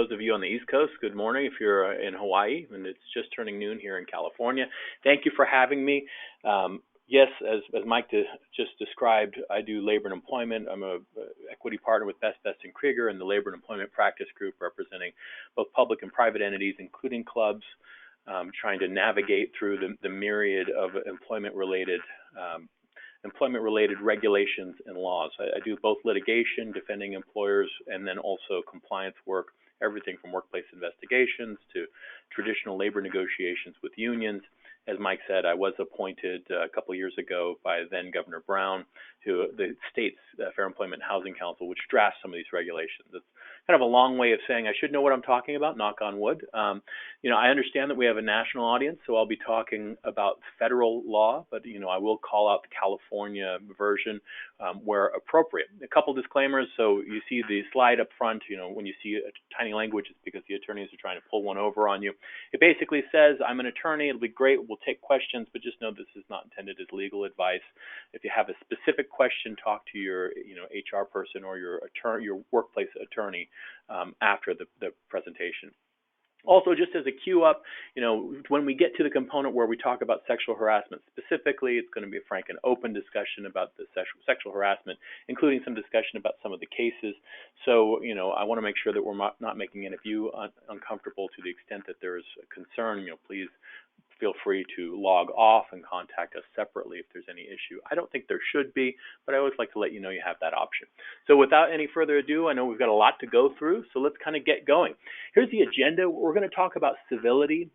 Those of you on the East Coast, good morning. If you're in Hawaii, and it's just turning noon here in California, thank you for having me. Yes, as Mike just described, I do labor and employment. I'm a equity partner with Best and Krieger in the Labor and Employment Practice Group, representing both public and private entities, including clubs, trying to navigate through the myriad of employment-related regulations and laws. I do both litigation, defending employers, and then also compliance work, everything from workplace investigations to traditional labor negotiations with unions. As Mike said, I was appointed a couple of years ago by then Governor Brown to the state's Fair Employment and Housing Council, which drafts some of these regulations. It's kind of a long way of saying I should know what I'm talking about, knock on wood. I understand that we have a national audience, so I'll be talking about federal law, but I will call out the California version where appropriate. A couple disclaimers. So you see the slide up front. When you see a tiny language, it's because the attorneys are trying to pull one over on you. It basically says, I'm an attorney. It'll be great. We'll take questions, but just know this is not intended as legal advice. If you have a specific question, talk to your HR person or your workplace attorney after the presentation. Also, just as a cue up, when we get to the component where we talk about sexual harassment specifically, it's going to be a frank and open discussion about the sexual harassment, including some discussion about some of the cases. So, I want to make sure that we're not making any of you uncomfortable. To the extent that there is a concern, please feel free to log off and contact us separately if there's any issue. I don't think there should be, but I always like to let you know you have that option. So without any further ado, I know we've got a lot to go through, so let's kind of get going. Here's the agenda. We're going to talk about civility,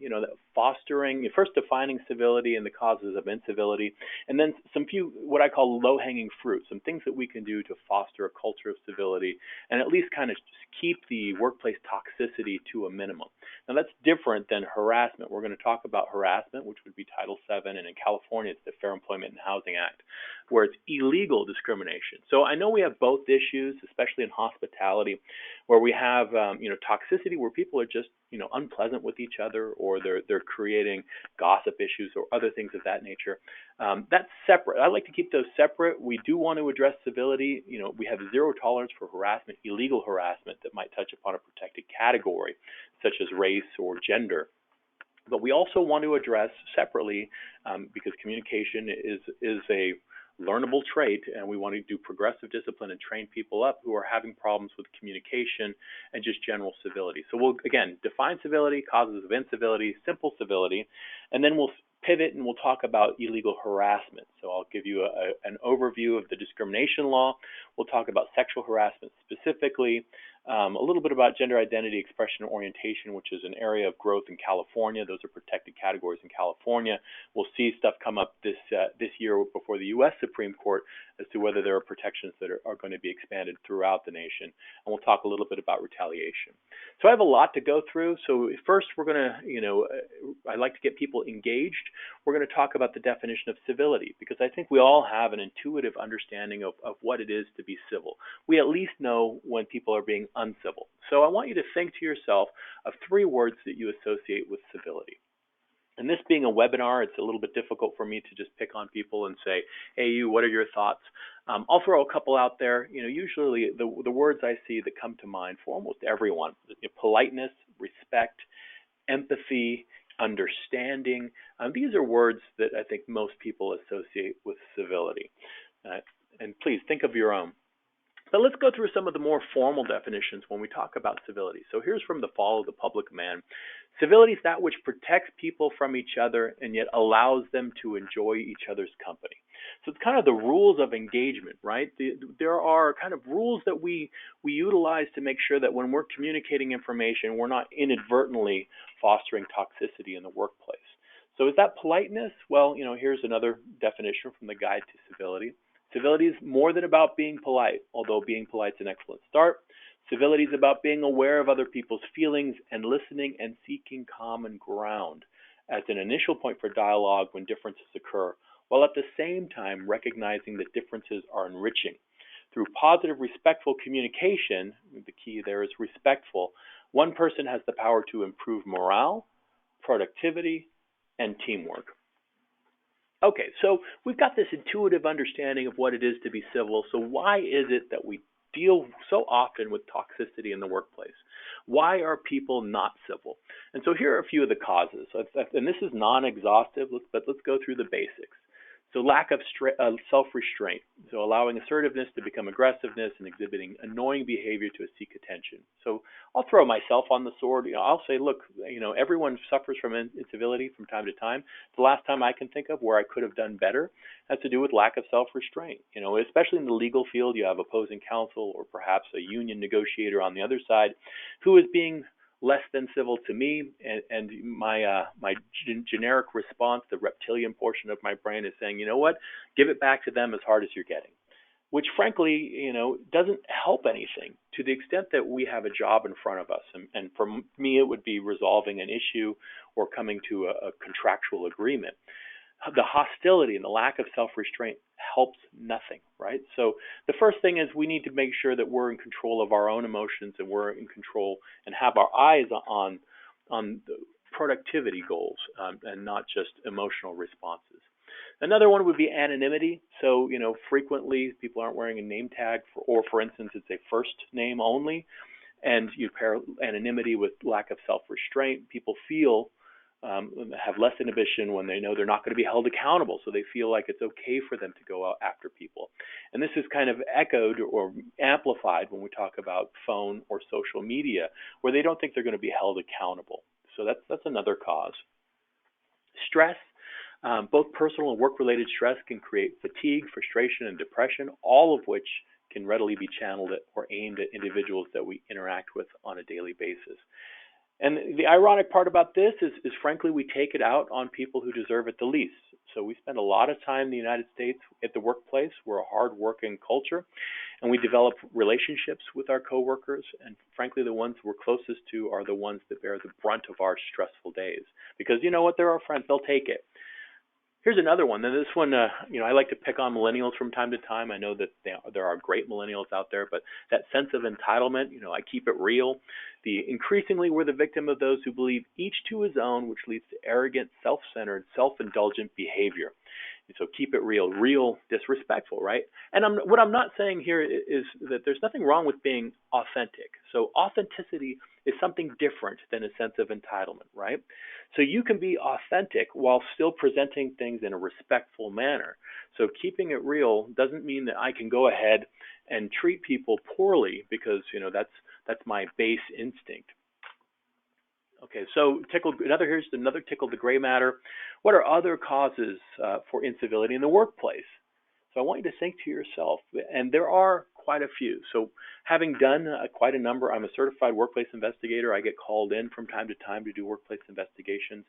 fostering, first defining civility and the causes of incivility, and then some few what I call low-hanging fruit, some things that we can do to foster a culture of civility and at least kind of just keep the workplace toxicity to a minimum. Now that's different than harassment. We're going to talk about harassment, which would be Title VII, and in California it's the Fair Employment and Housing Act, where it's illegal discrimination. So I know we have both issues, especially in hospitality, where we have toxicity, where people are just unpleasant with each other, or they're creating gossip issues or other things of that nature. That's separate. I like to keep those separate. We do want to address civility. We have zero tolerance for harassment, illegal harassment that might touch upon a protected category, such as race or gender. But we also want to address separately, because communication is a learnable trait, and we want to do progressive discipline and train people up who are having problems with communication and just general civility. So we'll, again, define civility, causes of incivility, simple civility, and then we'll pivot and we'll talk about illegal harassment. So I'll give you an overview of the discrimination law. We'll talk about sexual harassment specifically, a little bit about gender identity, expression, and orientation, which is an area of growth in California. Those are protected categories in California. We'll see stuff come up this year before the U.S. Supreme Court as to whether there are protections that are going to be expanded throughout the nation. And we'll talk a little bit about retaliation. So I have a lot to go through. So first, we're going to, I like to get people engaged. We're going to talk about the definition of civility, because I think we all have an intuitive understanding of what it is to be civil. We at least know when people are being uncivil. So I want you to think to yourself of 3 words that you associate with civility. And this being a webinar, it's a little bit difficult for me to just pick on people and say, hey, you, what are your thoughts? I'll throw a couple out there. Usually the words I see that come to mind for almost everyone: politeness, respect, empathy, understanding. These are words that I think most people associate with civility. And please think of your own. But let's go through some of the more formal definitions when we talk about civility. So here's from the Fall of the Public Man. Civility is that which protects people from each other and yet allows them to enjoy each other's company. So it's kind of the rules of engagement, right? There are kind of rules that we utilize to make sure that when we're communicating information, we're not inadvertently fostering toxicity in the workplace. So is that politeness? Well, here's another definition from the Guide to Civility. Civility is more than about being polite, although being polite is an excellent start. Civility is about being aware of other people's feelings and listening and seeking common ground as an initial point for dialogue when differences occur, while at the same time recognizing that differences are enriching. Through positive, respectful communication, the key there is respectful, one person has the power to improve morale, productivity, and teamwork. Okay, so we've got this intuitive understanding of what it is to be civil. So why is it that we deal so often with toxicity in the workplace. Why are people not civil? And so here are a few of the causes. And this is non-exhaustive, but let's go through the basics. So lack of self-restraint, so allowing assertiveness to become aggressiveness and exhibiting annoying behavior to seek attention. So I'll throw myself on the sword. I'll say, look, everyone suffers from incivility from time to time. The last time I can think of where I could have done better has to do with lack of self-restraint. Especially in the legal field, you have opposing counsel or perhaps a union negotiator on the other side who is being less than civil to me, and my generic response, the reptilian portion of my brain, is saying, you know what, give it back to them as hard as you're getting, which frankly, doesn't help anything to the extent that we have a job in front of us. And for me, it would be resolving an issue or coming to a contractual agreement. The hostility and the lack of self-restraint helps nothing, right? So the first thing is we need to make sure that we're in control of our own emotions and we're in control and have our eyes on the productivity goals and not just emotional responses. Another one would be anonymity. So, frequently people aren't wearing a name tag, or for instance, it's a first name only, and you pair anonymity with lack of self-restraint. People feel have less inhibition when they know they're not going to be held accountable, so they feel like it's okay for them to go out after people. And this is kind of echoed or amplified when we talk about phone or social media, where they don't think they're going to be held accountable. So that's another cause. Stress, both personal and work-related stress can create fatigue, frustration, and depression, all of which can readily be channeled at or aimed at individuals that we interact with on a daily basis. And the ironic part about this is frankly, we take it out on people who deserve it the least. So we spend a lot of time in the United States at the workplace. We're a hard-working culture, and we develop relationships with our coworkers. And frankly, the ones we're closest to are the ones that bear the brunt of our stressful days. Because you know what? They're our friends. They'll take it. Here's another one. And this one, I like to pick on millennials from time to time. I know that there are great millennials out there, but that sense of entitlement, I keep it real. Increasingly, we're the victim of those who believe each to his own, which leads to arrogant, self-centered, self-indulgent behavior. And so keep it real disrespectful, right? And what I'm not saying here is that there's nothing wrong with being authentic. So authenticity is something different than a sense of entitlement, right? So you can be authentic while still presenting things in a respectful manner. So keeping it real doesn't mean that I can go ahead and treat people poorly because, that's my base instinct. Okay, so here's another tickle the gray matter. What are other causes for incivility in the workplace? So I want you to think to yourself, and there are quite a few. So having done quite a number, I'm a certified workplace investigator. I get called in from time to time to do workplace investigations.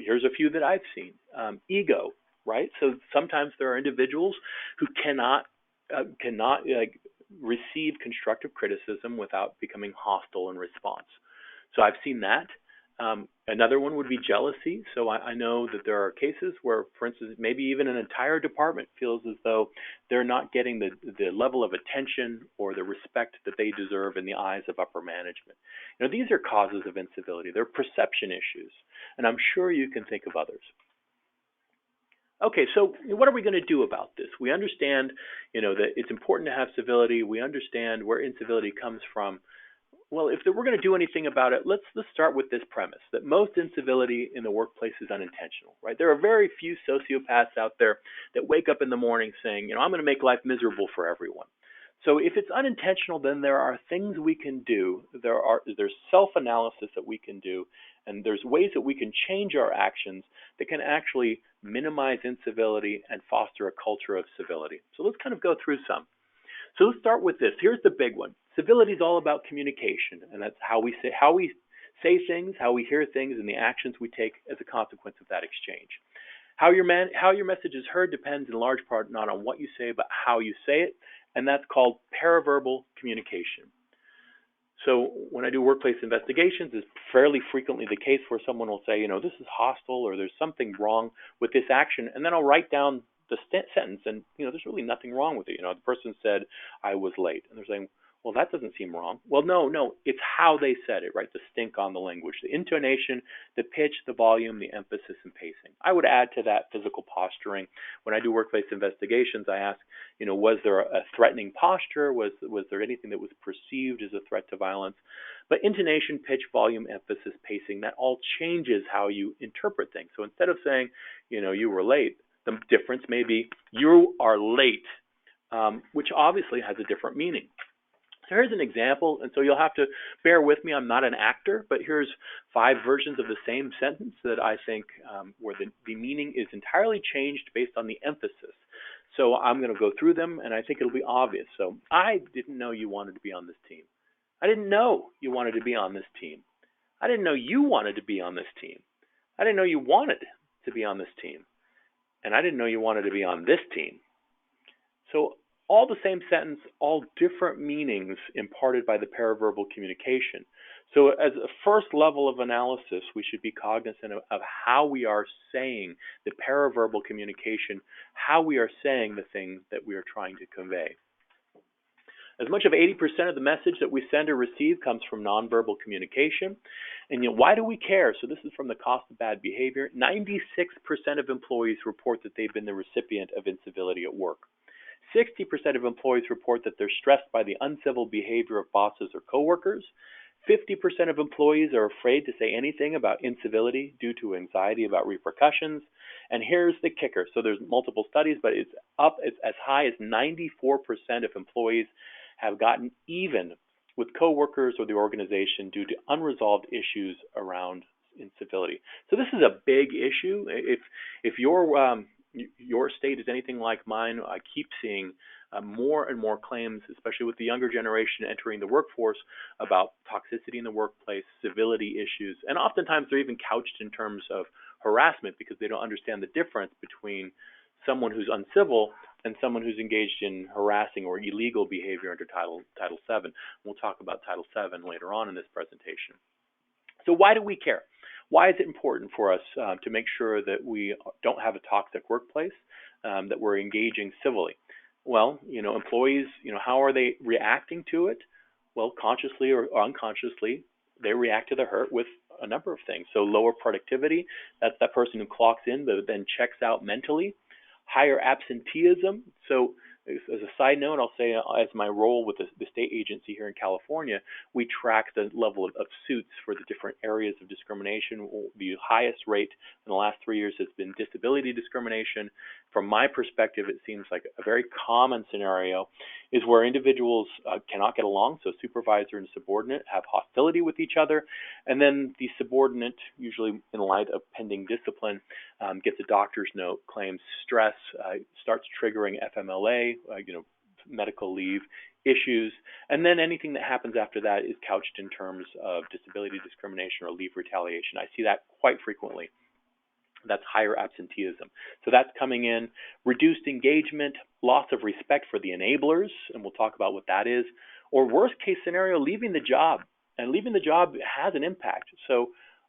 Here's a few that I've seen. Ego, right? So sometimes there are individuals who cannot receive constructive criticism without becoming hostile in response. So I've seen that. Another one would be jealousy. So I know that there are cases where, for instance, maybe even an entire department feels as though they're not getting the level of attention or the respect that they deserve in the eyes of upper management. These are causes of incivility. They're perception issues, and I'm sure you can think of others. Okay, so what are we going to do about this? We understand, that it's important to have civility. We understand where incivility comes from. Well, if we're going to do anything about it, let's start with this premise, that most incivility in the workplace is unintentional, right? There are very few sociopaths out there that wake up in the morning saying, I'm going to make life miserable for everyone. So if it's unintentional, then there are things we can do. There's self-analysis that we can do, and there's ways that we can change our actions that can actually minimize incivility and foster a culture of civility. So let's kind of go through some. So let's start with this. Here's the big one. Civility is all about communication, and that's how we say things, how we hear things, and the actions we take as a consequence of that exchange. How your message is heard depends in large part not on what you say, but how you say it, and that's called paraverbal communication. So when I do workplace investigations, it's fairly frequently the case where someone will say, this is hostile or there's something wrong with this action, and then I'll write down the sentence, and there's really nothing wrong with it. The person said I was late, and they're saying, Well, that doesn't seem wrong. Well, no, it's how they said it, right? The stink on the language, the intonation, the pitch, the volume, the emphasis, and pacing. I would add to that physical posturing. When I do workplace investigations, I ask, was there a threatening posture? Was there anything that was perceived as a threat to violence? But intonation, pitch, volume, emphasis, pacing, that all changes how you interpret things. So instead of saying, you were late, the difference may be you are late, which obviously has a different meaning. So here's an example, and so you'll have to bear with me. I'm not an actor, but here's 5 versions of the same sentence that I think where the meaning is entirely changed based on the emphasis. So I'm going to go through them, and I think it'll be obvious. So I didn't know you wanted to be on this team. I didn't know you wanted to be on this team. I didn't know you wanted to be on this team. I didn't know you wanted to be on this team. And I didn't know you wanted to be on this team. So all the same sentence, all different meanings imparted by the paraverbal communication. So as a first level of analysis, we should be cognizant of how we are saying the paraverbal communication, how we are saying the things that we are trying to convey. As much of 80% of the message that we send or receive comes from nonverbal communication. And why do we care? So this is from the Cost of Bad Behavior. 96% of employees report that they've been the recipient of incivility at work. 60% of employees report that they're stressed by the uncivil behavior of bosses or coworkers. 50% of employees are afraid to say anything about incivility due to anxiety about repercussions. And here's the kicker. So there's multiple studies, but it's as high as 94% of employees have gotten even with coworkers or the organization due to unresolved issues around incivility. So this is a big issue. If your state is anything like mine, I keep seeing more and more claims, especially with the younger generation entering the workforce, about toxicity in the workplace, civility issues, and oftentimes they're even couched in terms of harassment because they don't understand the difference between someone who's uncivil and someone who's engaged in harassing or illegal behavior under Title VII. We'll talk about Title VII later on in this presentation. So why do we care? Why is it important for us to make sure that we don't have a toxic workplace, that we're engaging civilly? Well, employees, how are they reacting to it? Well, consciously or unconsciously, they react to the hurt with a number of things. So lower productivity, that's that person who clocks in but then checks out mentally. Higher absenteeism. So as a side note, I'll say as my role with the state agency here in California, we track the level of suits for the different areas of discrimination. The highest rate in the last 3 years has been disability discrimination. From my perspective, it seems like a very common scenario is where individuals cannot get along, so supervisor and subordinate have hostility with each other, and then the subordinate, usually in light of pending discipline, gets a doctor's note, claims stress, starts triggering FMLA, medical leave issues, and then anything that happens after that is couched in terms of disability discrimination or leave retaliation. I see that quite frequently. That's higher absenteeism. So that's coming in. Reduced engagement, loss of respect for the enablers, and we'll talk about what that is, or worst case scenario, leaving the job. And leaving the job has an impact. So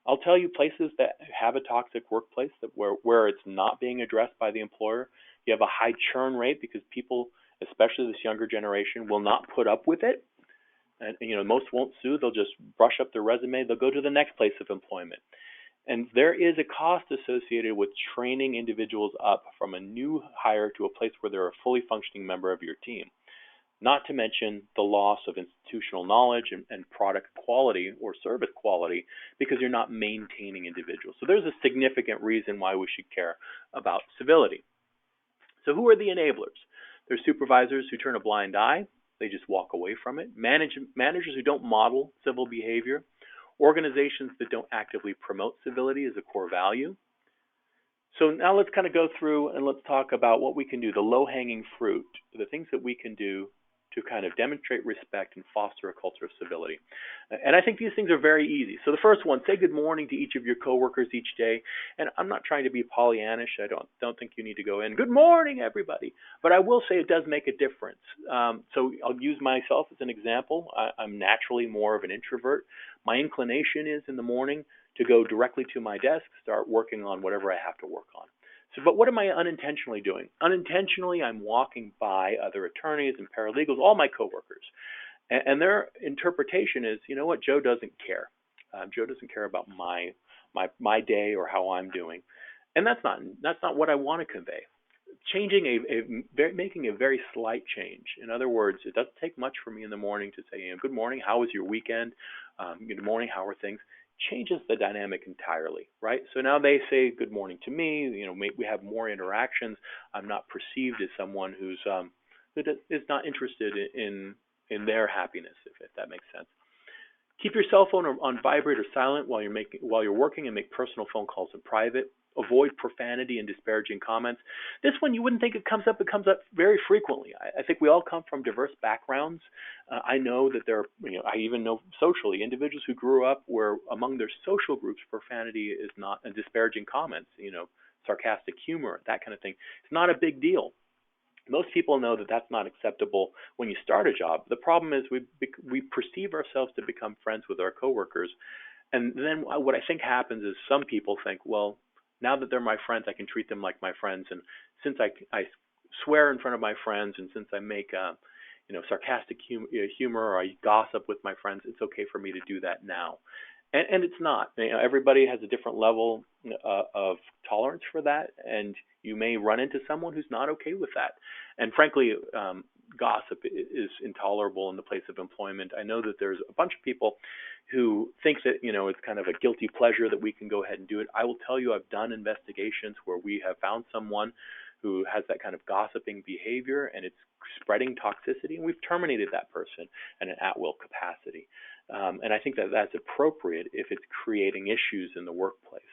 I'll tell you places that have a toxic workplace where it's not being addressed by the employer. You have a high churn rate because people, especially this younger generation, will not put up with it. And most won't sue. They'll just brush up their resume. They'll go to the next place of employment. And there is a cost associated with training individuals up from a new hire to a place where they're a fully functioning member of your team. Not to mention the loss of institutional knowledge and product quality or service quality because you're not maintaining individuals. So there's a significant reason why we should care about civility. So who are the enablers? There's supervisors who turn a blind eye. They just walk away from it. Managers who don't model civil behavior. Organizations that don't actively promote civility as a core value. So now let's kind of go through and let's talk about what we can do, the low-hanging fruit, the things that we can do to kind of demonstrate respect and foster a culture of civility. And I think these things are very easy. So the first one, say good morning to each of your coworkers each day. And I'm not trying to be Pollyannish. I don't think you need to go in, good morning, everybody. But I will say it does make a difference. So I'll use myself as an example. I'm naturally more of an introvert. My inclination is in the morning to go directly to my desk, start working on whatever I have to work on. So, but what am I unintentionally doing? Unintentionally, I'm walking by other attorneys and paralegals, all my coworkers. And their interpretation is, you know what, Joe doesn't care. Joe doesn't care about my day or how I'm doing, and that's not what I want to convey. Making a very slight change. In other words, it doesn't take much for me in the morning to say, good morning, how was your weekend? Good morning, how are things? Changes the dynamic entirely, right? So now they say good morning to me. We have more interactions. I'm not perceived as someone who is not interested in their happiness, if that makes sense. Keep your cell phone on vibrate or silent while you're working, and make personal phone calls in private. Avoid profanity and disparaging comments. This one, you wouldn't think it comes up. It comes up very frequently. I think we all come from diverse backgrounds. I know that there are, I even know socially, individuals who grew up where among their social groups, profanity is not, and disparaging comments, sarcastic humor, that kind of thing. It's not a big deal. Most people know that that's not acceptable when you start a job. The problem is we perceive ourselves to become friends with our coworkers. And then what I think happens is some people think, well, now that they're my friends, I can treat them like my friends. And since I swear in front of my friends, and since I make sarcastic humor, or I gossip with my friends, it's okay for me to do that now. And it's not. Everybody has a different level of tolerance for that, and you may run into someone who's not okay with that. And frankly, gossip is intolerable in the place of employment. I know that there's a bunch of people who think that, it's kind of a guilty pleasure that we can go ahead and do it. I will tell you, I've done investigations where we have found someone who has that kind of gossiping behavior, and it's spreading toxicity, and we've terminated that person in an at-will capacity. And I think that that's appropriate if it's creating issues in the workplace.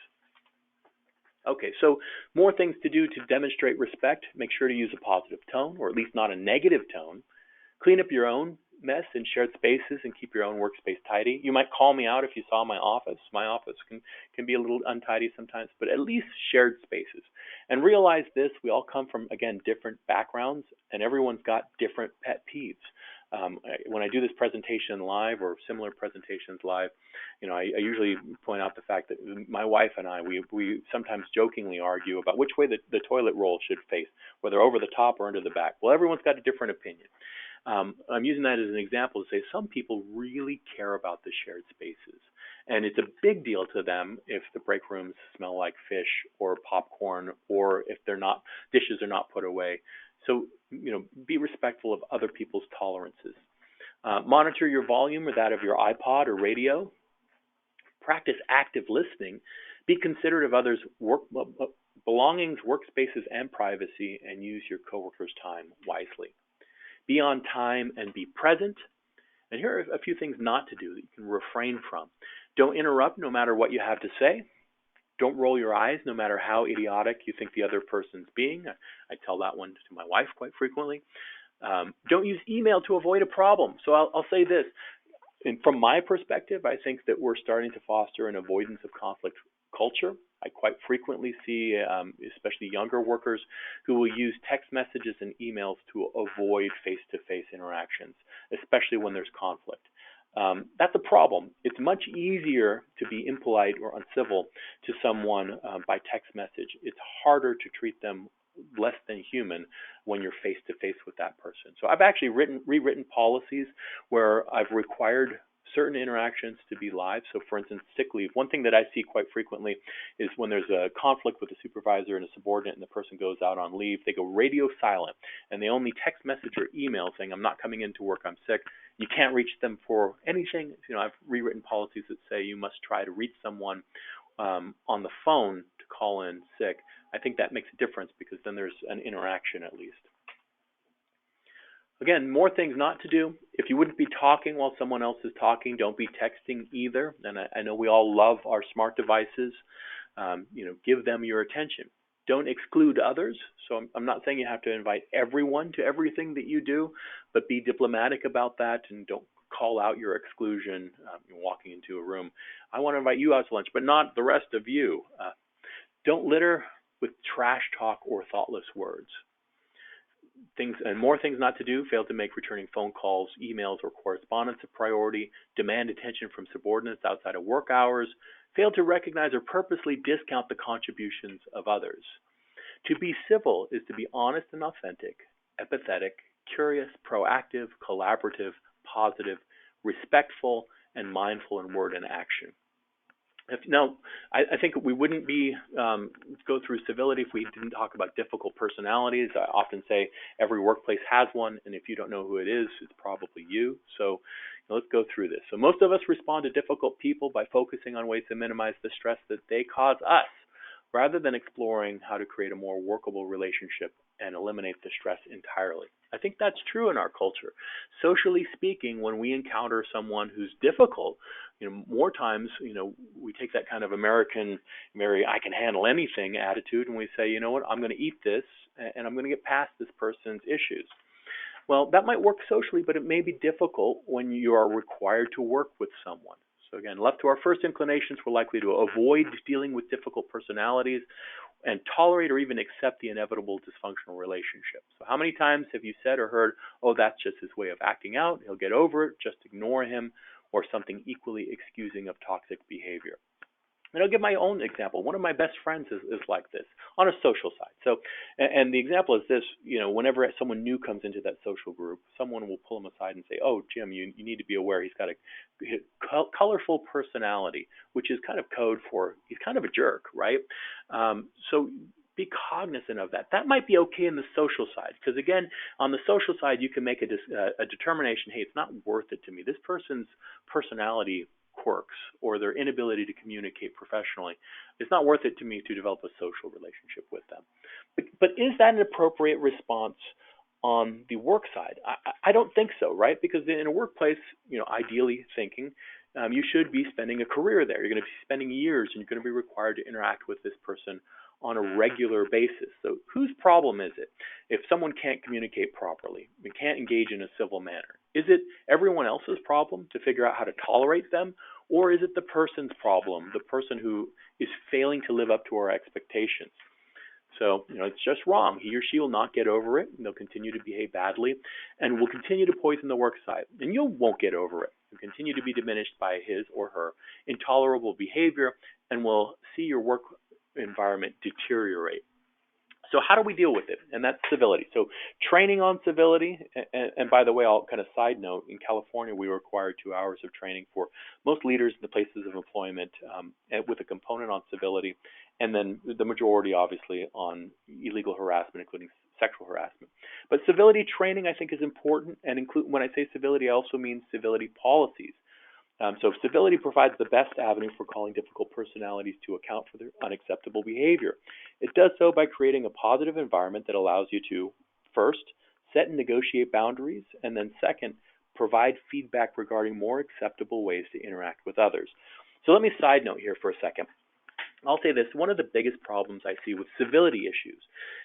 Okay, so more things to do to demonstrate respect. Make sure to use a positive tone, or at least not a negative tone. Clean up your own mess in shared spaces and keep your own workspace tidy. You might call me out if you saw my office. My office can be a little untidy sometimes, but at least shared spaces. And realize this, we all come from, again, different backgrounds, and everyone's got different pet peeves. When I do this presentation live, or similar presentations live, I usually point out the fact that my wife and I, we sometimes jokingly argue about which way the toilet roll should face, whether over the top or under the back. Well, everyone's got a different opinion. I'm using that as an example to say some people really care about the shared spaces. And it's a big deal to them if the break rooms smell like fish or popcorn, or if dishes are not put away. So, be respectful of other people's tolerances. Monitor your volume or that of your iPod or radio. Practice active listening. Be considerate of others' belongings, workspaces, and privacy, and use your coworkers' time wisely. Be on time and be present. And here are a few things not to do that you can refrain from. Don't interrupt no matter what you have to say. Don't roll your eyes no matter how idiotic you think the other person's being. I tell that one to my wife quite frequently. Don't use email to avoid a problem. So I'll say this. And from my perspective, I think that we're starting to foster an avoidance of conflict culture. I quite frequently see, especially younger workers, who will use text messages and emails to avoid face-to-face interactions, especially when there's conflict. That's a problem. It's much easier to be impolite or uncivil to someone by text message. It's harder to treat them less than human when you're face-to-face with that person. So I've actually rewritten policies where I've required certain interactions to be live. So for instance, sick leave. One thing that I see quite frequently is when there's a conflict with a supervisor and a subordinate and the person goes out on leave, they go radio silent and they only text message or email saying, I'm not coming into work, I'm sick. You can't reach them for anything. I've rewritten policies that say you must try to reach someone on the phone to call in sick. I think that makes a difference because then there's an interaction at least. Again, more things not to do. If you wouldn't be talking while someone else is talking, don't be texting either. And I know we all love our smart devices. Give them your attention. Don't exclude others. So I'm not saying you have to invite everyone to everything that you do, but be diplomatic about that and don't call out your exclusion walking into a room. I want to invite you out to lunch, but not the rest of you. Don't litter with trash talk or thoughtless words. More things not to do. Fail to make returning phone calls, emails, or correspondence a priority. Demand attention from subordinates outside of work hours. Fail to recognize or purposely discount the contributions of others. To be civil is to be honest and authentic, empathetic, curious, proactive, collaborative, positive, respectful, and mindful in word and action. Now, I think we wouldn't be go through civility if we didn't talk about difficult personalities. I often say every workplace has one, and if you don't know who it is, it's probably you. So let's go through this. So most of us respond to difficult people by focusing on ways to minimize the stress that they cause us, rather than exploring how to create a more workable relationship and eliminate the stress entirely. I think that's true in our culture. Socially speaking, when we encounter someone who's difficult, more times, we take that kind of American, very I can handle anything attitude, and we say, you know what, I'm going to eat this, and I'm going to get past this person's issues. Well, that might work socially, but it may be difficult when you are required to work with someone. So again, left to our first inclinations, we're likely to avoid dealing with difficult personalities and tolerate or even accept the inevitable dysfunctional relationship. So how many times have you said or heard, oh, that's just his way of acting out, he'll get over it, just ignore him, or something equally excusing of toxic behavior? And I'll give my own example. One of my best friends is like this on a social side. So, and the example is this, whenever someone new comes into that social group, someone will pull him aside and say, oh, Jim, you need to be aware he's got a colorful personality, which is kind of code for he's kind of a jerk, right? So be cognizant of that. That might be okay in the social side, because again, on the social side, you can make a determination, hey, it's not worth it to me. This person's personality quirks or their inability to communicate professionally, it's not worth it to me to develop a social relationship with them. But is that an appropriate response on the work side? I don't think so, right? Because in a workplace, ideally thinking, you should be spending a career there. You're going to be spending years, and you're going to be required to interact with this person on a regular basis. So whose problem is it if someone can't communicate properly and can't engage in a civil manner? Is it everyone else's problem to figure out how to tolerate them? Or is it the person's problem, the person who is failing to live up to our expectations? So, it's just wrong. He or she will not get over it, and they'll continue to behave badly, and will continue to poison the work site. And you won't get over it. You'll continue to be diminished by his or her intolerable behavior, and will see your work environment deteriorate. So how do we deal with it? And that's civility. So training on civility, and by the way, I'll kind of side note, in California, we require 2 hours of training for most leaders in the places of employment with a component on civility, and then the majority, obviously, on illegal harassment, including sexual harassment. But civility training, I think, is important, and when I say civility, I also mean civility policies. So civility provides the best avenue for calling difficult personalities to account for their unacceptable behavior. It does so by creating a positive environment that allows you to, first, set and negotiate boundaries, and then second, provide feedback regarding more acceptable ways to interact with others. So let me side note here for a second. I'll say this, one of the biggest problems I see with civility issues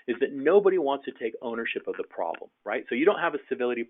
is that nobody wants to take ownership of the problem, right? So you don't have a civility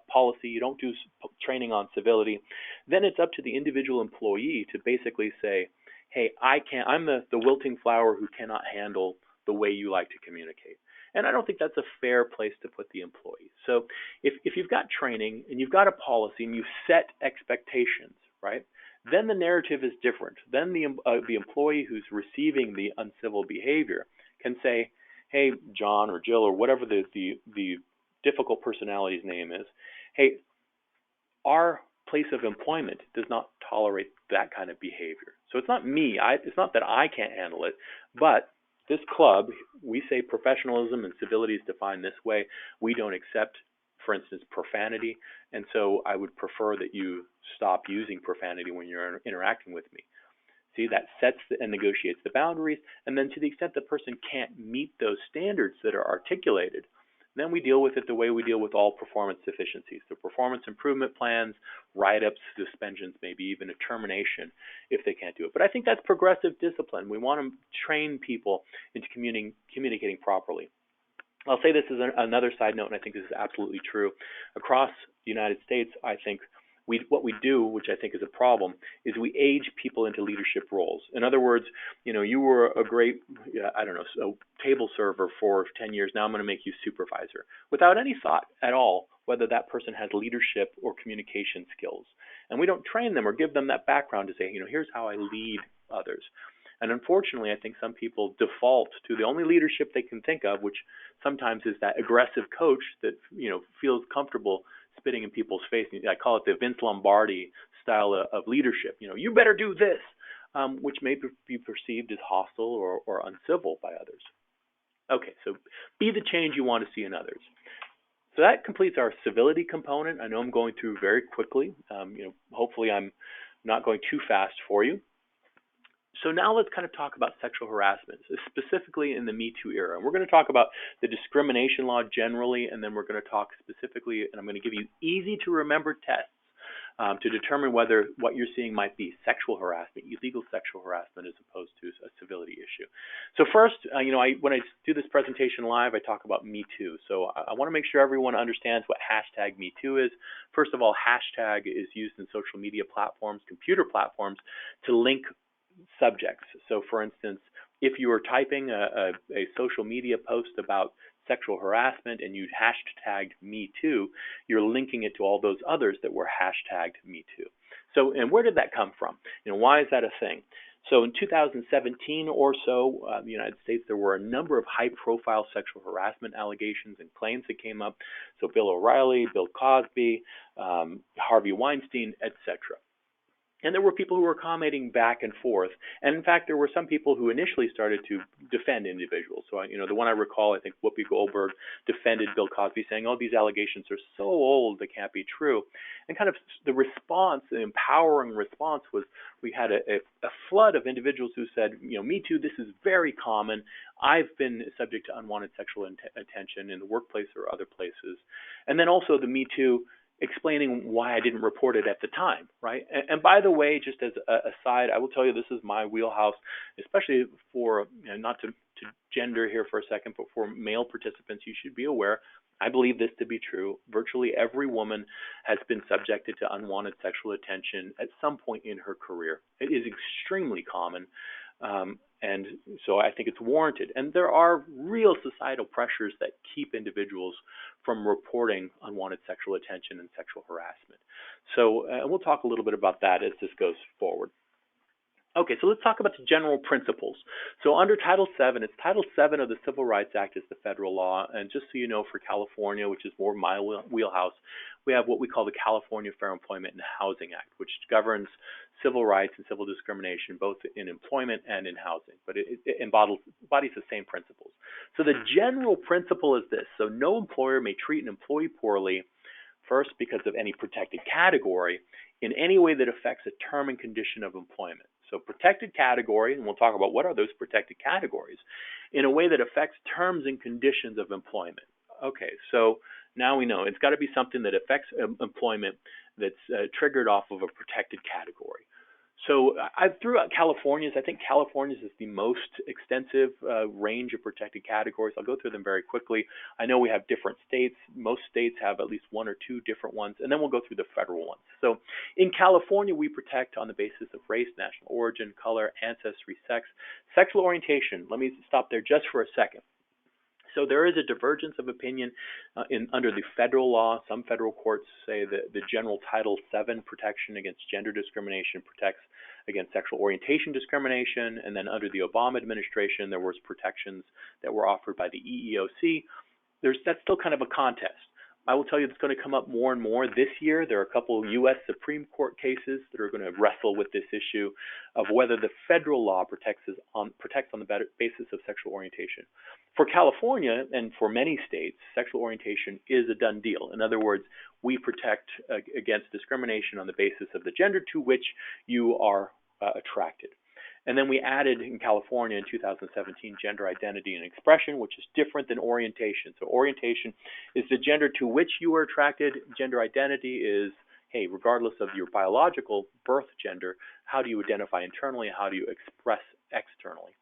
policy, you don't do training on civility, then it's up to the individual employee to basically say, hey, I'm the wilting flower who cannot handle the way you like to communicate. And I don't think that's a fair place to put the employee. So if you've got training and you've got a policy and you set expectations, right? Then the narrative is different. Then the employee who's receiving the uncivil behavior can say, hey, John or Jill or whatever the difficult personality's name is, hey, our place of employment does not tolerate that kind of behavior. So it's not me. It's not that I can't handle it, but this club, we say professionalism and civility is defined this way. We don't accept, for instance, profanity, and so I would prefer that you stop using profanity when you're interacting with me. See, that sets and negotiates the boundaries, and then to the extent the person can't meet those standards that are articulated, then we deal with it the way we deal with all performance deficiencies. So performance improvement plans, write-ups, suspensions, maybe even a termination if they can't do it. But I think that's progressive discipline. We want to train people into communicating properly. I'll say this as another side note, and I think this is absolutely true. Across the United States, I think what we do, which I think is a problem, is we age people into leadership roles. In other words, you were a great, table server for 10 years. Now I'm going to make you supervisor, without any thought at all whether that person has leadership or communication skills. And we don't train them or give them that background to say, here's how I lead others. And unfortunately, I think some people default to the only leadership they can think of, which sometimes is that aggressive coach that feels comfortable spitting in people's face. I call it the Vince Lombardi style of leadership. You better do this, which may be perceived as hostile or uncivil by others. Okay, so be the change you want to see in others. So that completes our civility component. I know I'm going through very quickly. Hopefully I'm not going too fast for you. So now let's kind of talk about sexual harassment, specifically in the METOO era. And we're going to talk about the discrimination law generally, and then we're going to talk specifically, and I'm going to give you easy to remember tests to determine whether what you're seeing might be sexual harassment, illegal sexual harassment, as opposed to a civility issue. So first, when I do this presentation live, I talk about METOO. So I want to make sure everyone understands what hashtag METOO is. First of all, hashtag is used in social media platforms, computer platforms, to link subjects. So for instance, if you were typing a social media post about sexual harassment and you hashtagged #MeToo, you're linking it to all those others that were hashtagged #MeToo. So, and where did that come from? Why is that a thing? So in 2017 or so, in the United States, there were a number of high-profile sexual harassment allegations and claims that came up. So Bill O'Reilly, Bill Cosby, Harvey Weinstein, etc. And there were people who were commenting back and forth. And in fact, there were some people who initially started to defend individuals. So, the one I recall, I think Whoopi Goldberg defended Bill Cosby, saying, oh, these allegations are so old, they can't be true. And kind of the response, the empowering response was we had a flood of individuals who said, Me Too, this is very common. I've been subject to unwanted sexual attention in the workplace or other places. And then also the Me Too explaining why I didn't report it at the time, right? And by the way, just as a aside, I will tell you this is my wheelhouse, especially for, not to gender here for a second, but for male participants, you should be aware, I believe this to be true. Virtually every woman has been subjected to unwanted sexual attention at some point in her career. It is extremely common. And so I think it's warranted. And there are real societal pressures that keep individuals from reporting unwanted sexual attention and sexual harassment. So we'll talk a little bit about that as this goes forward. Okay, so let's talk about the general principles. So under Title VII, it's Title VII of the Civil Rights Act is the federal law. And just so you know, for California, which is more my wheelhouse, we have what we call the California Fair Employment and Housing Act, which governs civil rights and civil discrimination, both in employment and in housing. But it embodies the same principles. So the general principle is this. So no employer may treat an employee poorly, first because of any protected category, in any way that affects a term and condition of employment. So protected category, and we'll talk about what are those protected categories, in a way that affects terms and conditions of employment. Okay, so now we know it's got to be something that affects employment that's triggered off of a protected category. So I threw out California's. I think California's is the most extensive range of protected categories. I'll go through them very quickly. I know we have different states. Most states have at least one or two different ones, and then we'll go through the federal ones. So in California, we protect on the basis of race, national origin, color, ancestry, sex, sexual orientation. Let me stop there just for a second. So there is a divergence of opinion under the federal law. Some federal courts say that the general Title VII protection against gender discrimination protects against sexual orientation discrimination. And then under the Obama administration, there was protections that were offered by the EEOC. That's still kind of a contest. I will tell you it's going to come up more and more this year. There are a couple of U.S. Supreme Court cases that are going to wrestle with this issue of whether the federal law protects on the basis of sexual orientation. For California and for many states, sexual orientation is a done deal. In other words, we protect against discrimination on the basis of the gender to which you are attracted. And then we added in California in 2017 gender identity and expression, which is different than orientation. So orientation is the gender to which you are attracted. Gender identity is, hey, regardless of your biological birth gender, how do you identify internally? How do you express externally?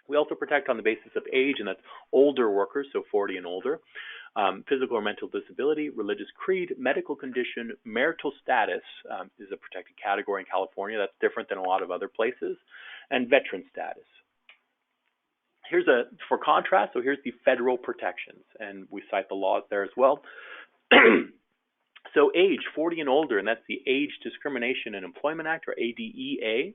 We also protect on the basis of age, and that's older workers, so 40 and older. Physical or mental disability, religious creed, medical condition, marital status is a protected category in California. That's different than a lot of other places. And veteran status. For contrast, so here's the federal protections, and we cite the laws there as well. So age, 40 and older, and that's the Age Discrimination and Employment Act, or ADEA.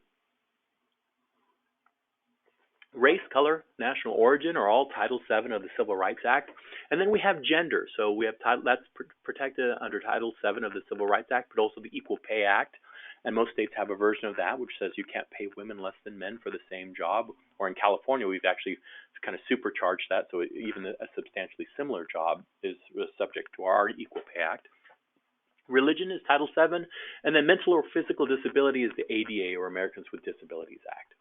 Race, color, national origin are all Title VII of the Civil Rights Act. And then we have gender. So we have that's protected under Title VII of the Civil Rights Act, but also the Equal Pay Act. And most states have a version of that, which says you can't pay women less than men for the same job. Or in California, we've actually kind of supercharged that, so even a substantially similar job is subject to our Equal Pay Act. Religion is Title VII, and then mental or physical disability is the ADA, or Americans with Disabilities Act.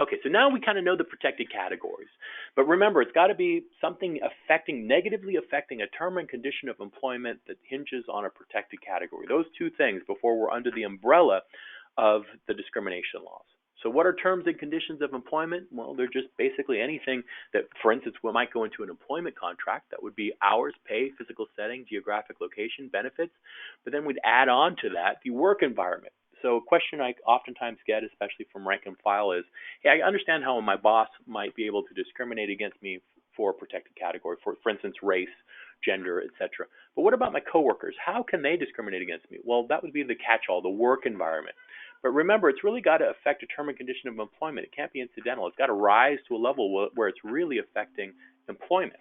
Okay, so now we kind of know the protected categories. But remember, it's got to be something negatively affecting a term and condition of employment that hinges on a protected category. Those two things before we're under the umbrella of the discrimination laws. So what are terms and conditions of employment? Well, they're just basically anything that, for instance, we might go into an employment contract. That would be hours, pay, physical setting, geographic location, benefits. But then we'd add on to that the work environment. So a question I oftentimes get, especially from rank and file, is, hey, I understand how my boss might be able to discriminate against me for a protected category, for instance, race, gender, etc. But what about my coworkers? How can they discriminate against me? Well, that would be the catch-all, the work environment. But remember, it's really got to affect a term and condition of employment. It can't be incidental. It's got to rise to a level where it's really affecting employment.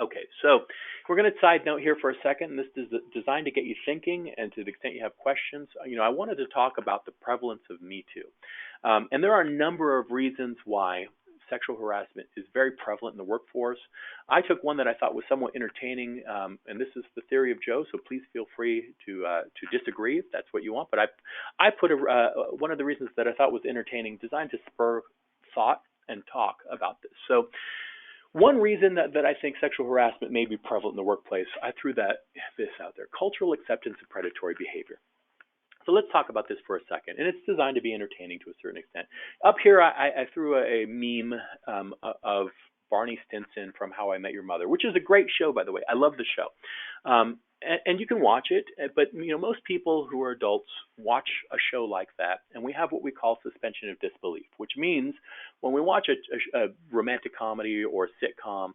Okay, so we're going to side note here for a second, and this is designed to get you thinking, and to the extent you have questions, I wanted to talk about the prevalence of METOO. And there are a number of reasons why sexual harassment is very prevalent in the workforce. I took one that I thought was somewhat entertaining, and this is the theory of Joe, so please feel free to disagree if that's what you want. But I put one of the reasons that I thought was entertaining, designed to spur thought and talk about this. So one reason that I think sexual harassment may be prevalent in the workplace, I threw this out there: cultural acceptance of predatory behavior. So let's talk about this for a second, and it's designed to be entertaining to a certain extent. Up here, I threw a meme of Barney Stinson from How I Met Your Mother, which is a great show, by the way. I love the show. And you can watch it, but most people who are adults watch a show like that, and we have what we call suspension of disbelief, which means when we watch a romantic comedy or a sitcom,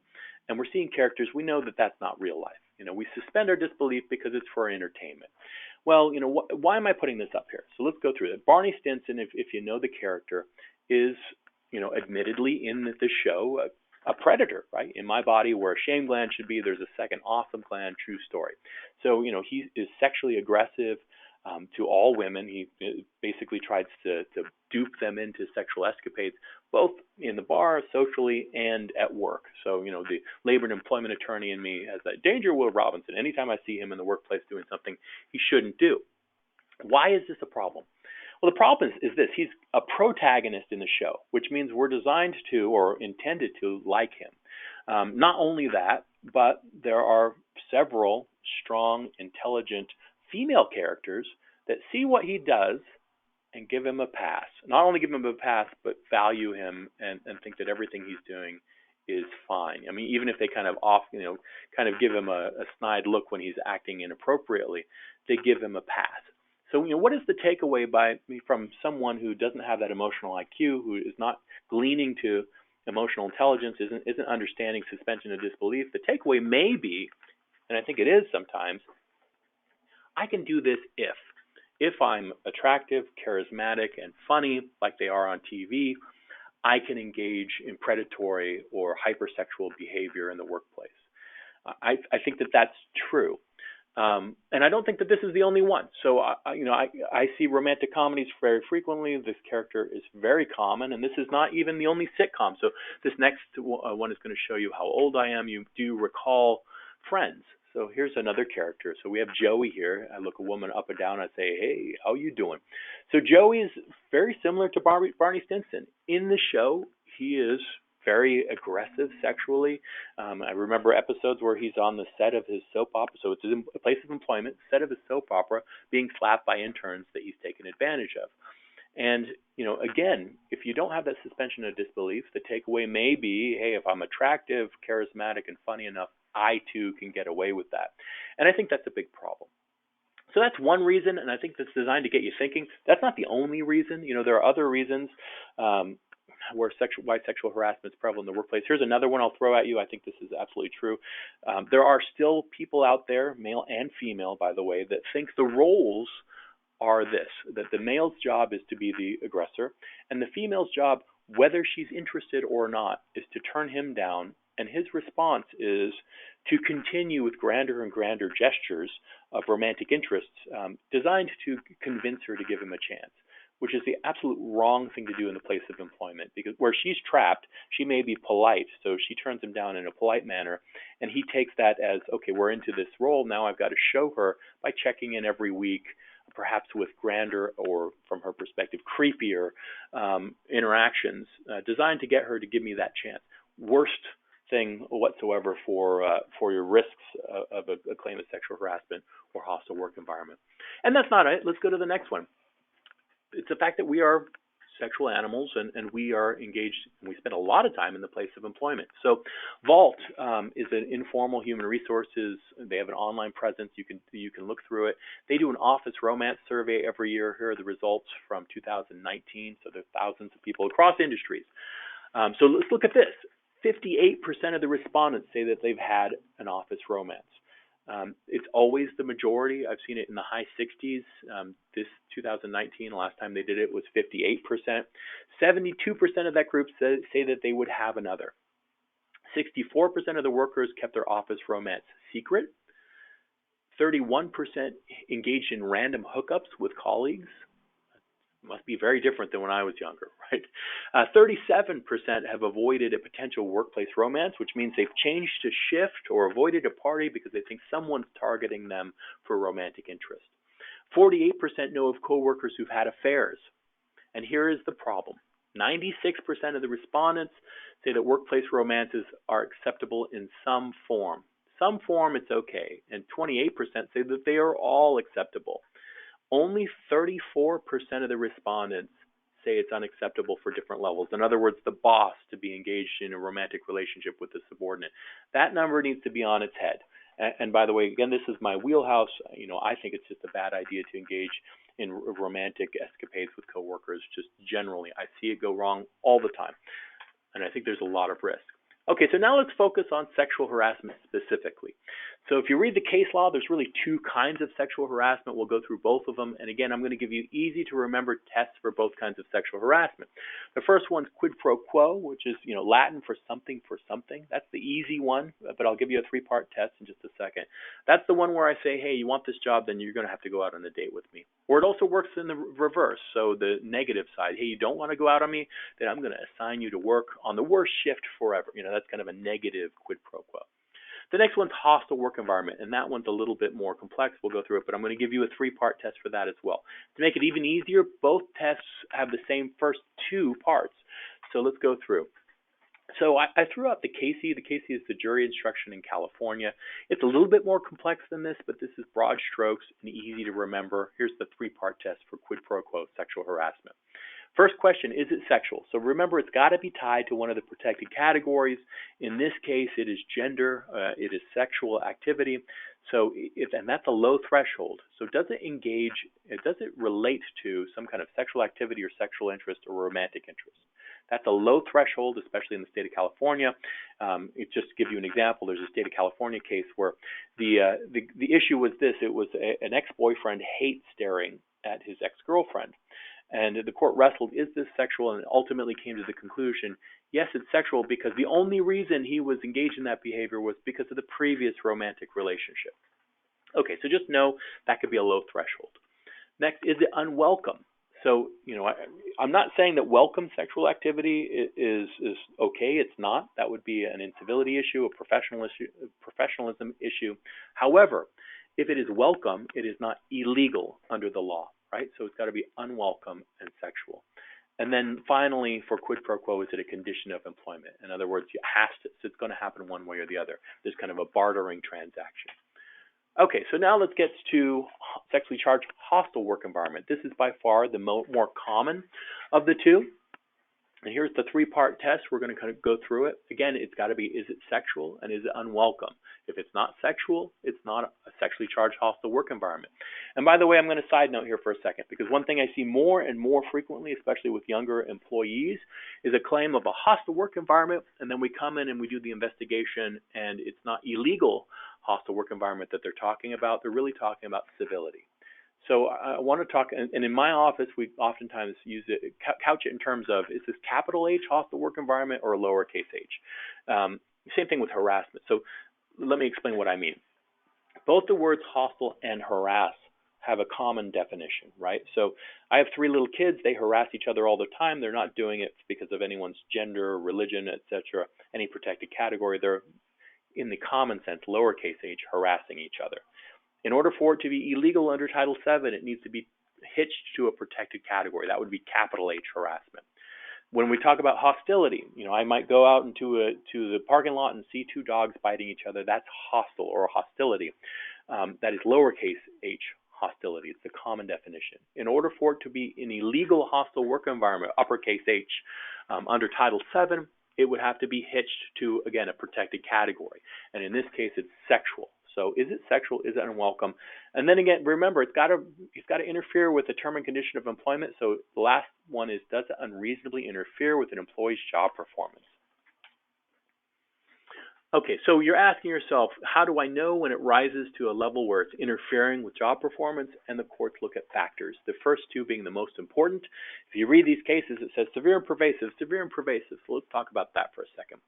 and we're seeing characters, we know that that's not real life. We suspend our disbelief because it's for entertainment. Well, why am I putting this up here? So let's go through it. Barney Stinson, if you know the character, is, admittedly in the show, a predator, right? In my body, where a shame gland should be, there's a second awesome gland, true story. So, he is sexually aggressive to all women. He basically tries to dupe them into sexual escapades, both in the bar, socially, and at work. So, the labor and employment attorney in me has that danger, Will Robinson. Anytime I see him in the workplace doing something he shouldn't do. Why is this a problem? Well, the problem is this: he's a protagonist in the show, which means we're designed to, or intended to, like him. Not only that, but there are several strong, intelligent female characters that see what he does and give him a pass. Not only give him a pass, but value him and think that everything he's doing is fine. I mean, even if they kind of give him a snide look when he's acting inappropriately, they give him a pass. So, what is the takeaway from someone who doesn't have that emotional IQ, who is not gleaning to emotional intelligence, isn't understanding suspension of disbelief? The takeaway may be, and I think it is sometimes, I can do this if I'm attractive, charismatic, and funny, like they are on TV, I can engage in predatory or hypersexual behavior in the workplace. I think that that's true. And I don't think that this is the only one. So, I see romantic comedies very frequently. This character is very common, and this is not even the only sitcom. So this next one is going to show you how old I am. You do recall Friends. So here's another character. So we have Joey here. I look a woman up and down. I say, hey, how you doing? So Joey is very similar to Barney Stinson. In the show, he is very aggressive sexually. I remember episodes where he's on the set of his soap opera. So it's a place of employment, set of his soap opera, being slapped by interns that he's taken advantage of. And, again, if you don't have that suspension of disbelief, the takeaway may be, hey, if I'm attractive, charismatic, and funny enough, I too can get away with that. And I think that's a big problem. So that's one reason, and I think that's designed to get you thinking. That's not the only reason. There are other reasons why sexual harassment is prevalent in the workplace. Here's another one I'll throw at you. I think this is absolutely true. There are still people out there, male and female, by the way, that think the roles are this, that the male's job is to be the aggressor, and the female's job whether she's interested or not, is to turn him down, and his response is to continue with grander and grander gestures of romantic interests designed to convince her to give him a chance, which is the absolute wrong thing to do in the place of employment, because where she's trapped, she may be polite, so she turns him down in a polite manner, and he takes that as, okay, we're into this role, now I've got to show her by checking in every week, perhaps with grander or, from her perspective, creepier interactions designed to get her to give me that chance. Worst thing whatsoever for your risks of a claim of sexual harassment or hostile work environment. And that's not it. Let's go to the next one. It's the fact that we are sexual animals and we are engaged, and we spend a lot of time in the place of employment. So Vault is an informal human resources. They have an online presence. You can look through it. They do an office romance survey every year. Here are the results from 2019. So there's thousands of people across industries. So let's look at this. 58% of the respondents say that they've had an office romance. It's always the majority. I've seen it in the high 60s. This 2019, the last time they did it was 58%. 72% of that group say that they would have another. 64% of the workers kept their office romance secret. 31% engaged in random hookups with colleagues. Must be very different than when I was younger, right? 37% have avoided a potential workplace romance, which means they've changed to shift or avoided a party because they think someone's targeting them for romantic interest. 48% know of coworkers who've had affairs. And here is the problem. 96% of the respondents say that workplace romances are acceptable in some form. Some form, it's okay. And 28% say that they are all acceptable. Only 34% of the respondents say it's unacceptable for different levels. In other words, the boss to be engaged in a romantic relationship with the subordinate. That number needs to be on its head. And by the way, again, this is my wheelhouse. I think it's just a bad idea to engage in romantic escapades with coworkers. Just generally, I see it go wrong all the time. And I think there's a lot of risk. Okay, so now let's focus on sexual harassment specifically. So if you read the case law, there's really two kinds of sexual harassment. We'll go through both of them. And again, I'm going to give you easy to remember tests for both kinds of sexual harassment. The first one's quid pro quo, which is Latin for something for something. That's the easy one, but I'll give you a three-part test in just a second. That's the one where I say, hey, you want this job, then you're going to have to go out on a date with me. Or it also works in the reverse. So the negative side, hey, you don't want to go out on me, then I'm going to assign you to work on the worst shift forever. That's kind of a negative quid pro quo. The next one's hostile work environment, and that one's a little bit more complex. We'll go through it, but I'm going to give you a three-part test for that as well. To make it even easier, both tests have the same first two parts. So let's go through. So I threw out the CASI. The CASI is the jury instruction in California. It's a little bit more complex than this, but this is broad strokes and easy to remember. Here's the three-part test for quid pro quo sexual harassment. First question, is it sexual? So remember, it's got to be tied to one of the protected categories. In this case, it is gender, it is sexual activity. So and that's a low threshold. So does it relate to some kind of sexual activity or sexual interest or romantic interest? That's a low threshold, especially in the state of California. It just to give you an example, there's a state of California case where the issue was this. It was an ex-boyfriend hate staring at his ex-girlfriend. And the court wrestled, is this sexual? And ultimately came to the conclusion, yes, it's sexual because the only reason he was engaged in that behavior was because of the previous romantic relationship. Okay, so just know that could be a low threshold. Next, is it unwelcome? So, I'm not saying that welcome sexual activity is okay. It's not. That would be an incivility issue, a professionalism issue. However, if it is welcome, it is not illegal under the law. Right? So it's got to be unwelcome and sexual. And then finally, for quid pro quo, is it a condition of employment? In other words, so it's going to happen one way or the other. There's kind of a bartering transaction. Okay, so now let's get to sexually charged hostile work environment. This is by far the more common of the two. And here's the three-part test. We're going to kind of go through it. Again, it's got to be, is it sexual and is it unwelcome? If it's not sexual, it's not a sexually charged hostile work environment. And by the way, I'm going to side note here for a second, because one thing I see more and more frequently, especially with younger employees, is a claim of a hostile work environment, and then we come in and we do the investigation, and it's not illegal hostile work environment that they're talking about. They're really talking about civility. So I want to talk, and in my office, we oftentimes use it, couch it in terms of, is this capital H, hostile work environment, or lowercase h? Same thing with harassment. So let me explain what I mean. Both the words hostile and harass have a common definition, right? So I have 3 little kids. They harass each other all the time. They're not doing it because of anyone's gender, religion, etc., any protected category. They're, in the common sense, lowercase h, harassing each other. In order for it to be illegal under Title VII, it needs to be hitched to a protected category. That would be capital H harassment. When we talk about hostility, I might go out into to the parking lot and see 2 dogs biting each other. That's hostile or hostility. That is lowercase h hostility. It's the common definition. In order for it to be an illegal hostile work environment, uppercase H, under Title VII, it would have to be hitched to, again, a protected category. And in this case, it's sexual. So is it sexual? Is it unwelcome? And then again, remember, it's got to interfere with the term and condition of employment. So the last one is, does it unreasonably interfere with an employee's job performance? Okay, so you're asking yourself, how do I know when it rises to a level where it's interfering with job performance? And the courts look at factors, the first 2 being the most important. If you read these cases, it says severe and pervasive, severe and pervasive. So let's talk about that for a second.